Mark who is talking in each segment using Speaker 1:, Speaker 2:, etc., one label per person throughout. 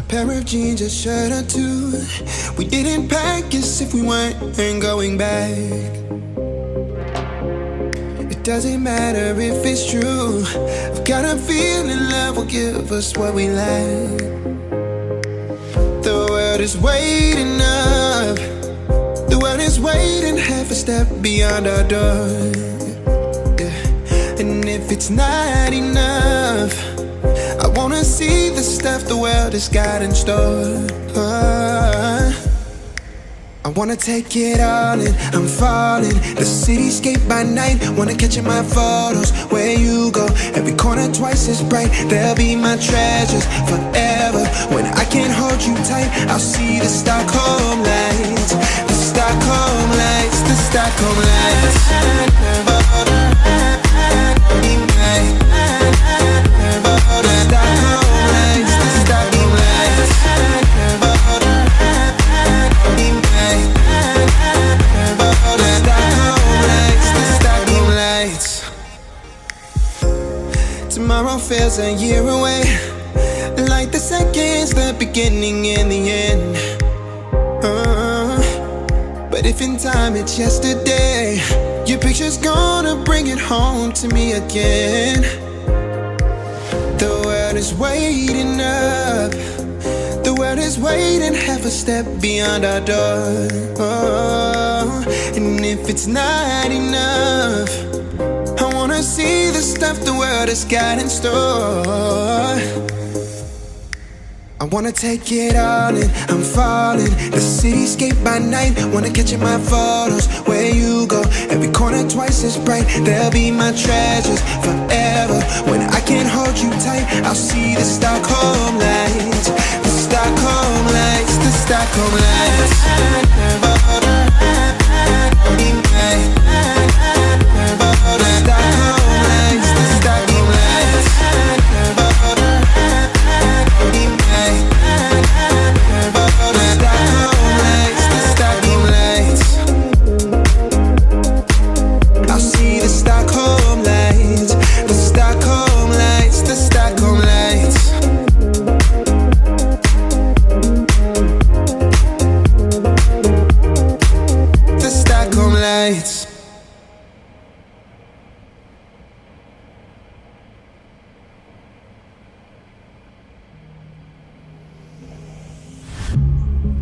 Speaker 1: Pair of jeans, a shirt or two. We didn't pack as if we weren't going back. It doesn't matter if it's true. I've got a feeling love will give us what we lack. The world is waiting up. The world is waiting half a step beyond our door. Yeah. And if it's not enough, I wanna see the stuff the world has got in store. I wanna take it all in, I'm falling. The cityscape by night, wanna catch in my photos. Where you go, every corner twice as bright. They'll be my treasures forever. When I can't hold you tight, I'll see the Stockholm lights. The Stockholm lights, the Stockholm lights. Tomorrow feels a year away, like the seconds, the beginning and the end. But if in time it's yesterday, your picture's gonna bring it home to me again. The world is waiting up. The world is waiting half a step beyond our door. And if it's not enough, I wanna see the stuff the world has got in store. I wanna take it all in, I'm falling. The cityscape by night, wanna catch in my photos. Where you go, every corner twice as bright. They'll be my treasures forever. When I can't hold you tight, I'll see the Stockholm lights. The Stockholm lights, the Stockholm lights.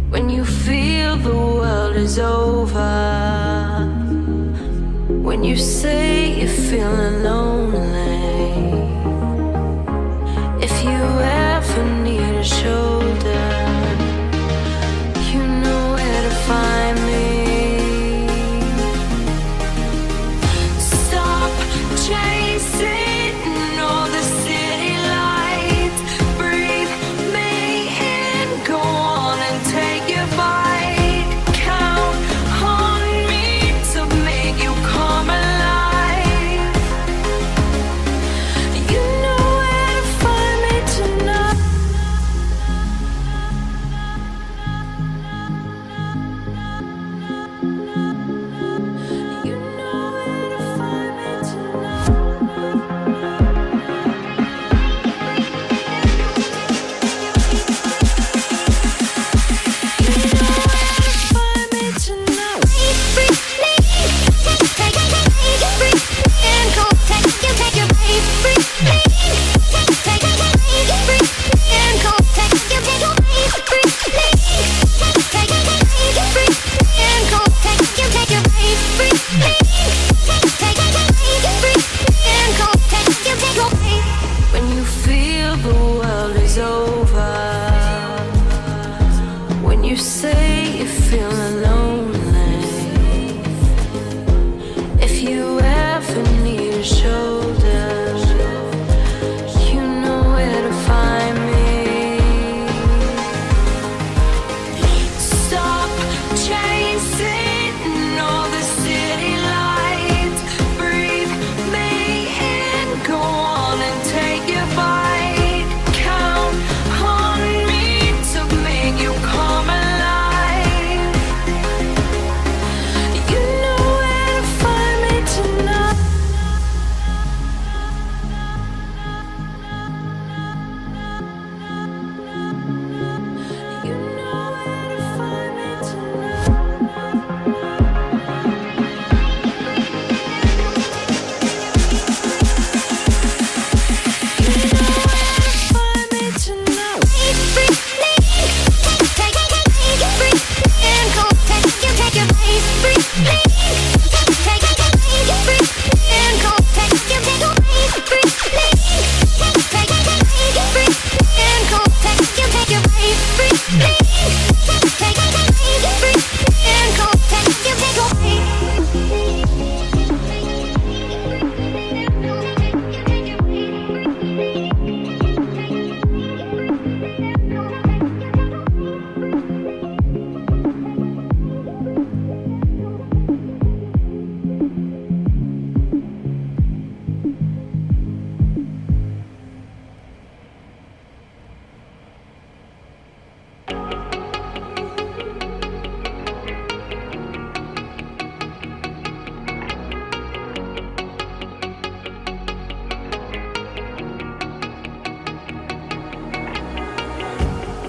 Speaker 2: When you feel the world is over, when you say you're feeling lonely, if you ever need a shoulder, you know where to find me. Stop chasing all the city lights. Breathe me in, go on and take your bite. Count on me to make you come alive.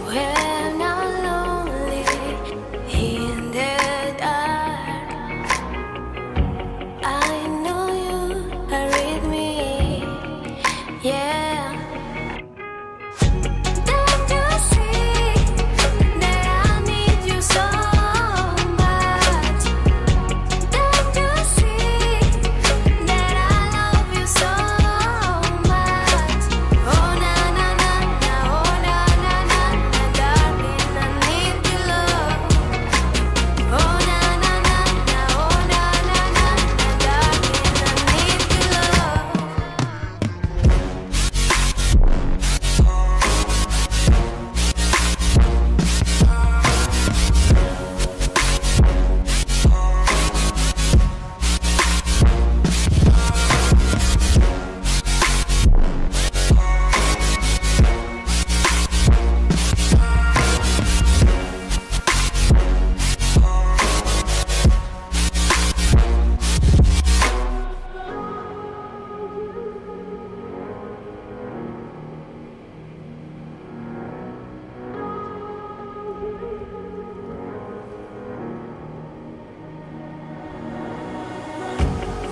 Speaker 2: When I'm lonely in the dark, I know you are with me, yeah. Don't you see that I need you so much? Don't you see that I love you so much? Oh na na na na, oh na na na na, darling, I need your love. Oh na na na na, oh na na na na, darling, I need your love.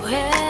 Speaker 2: When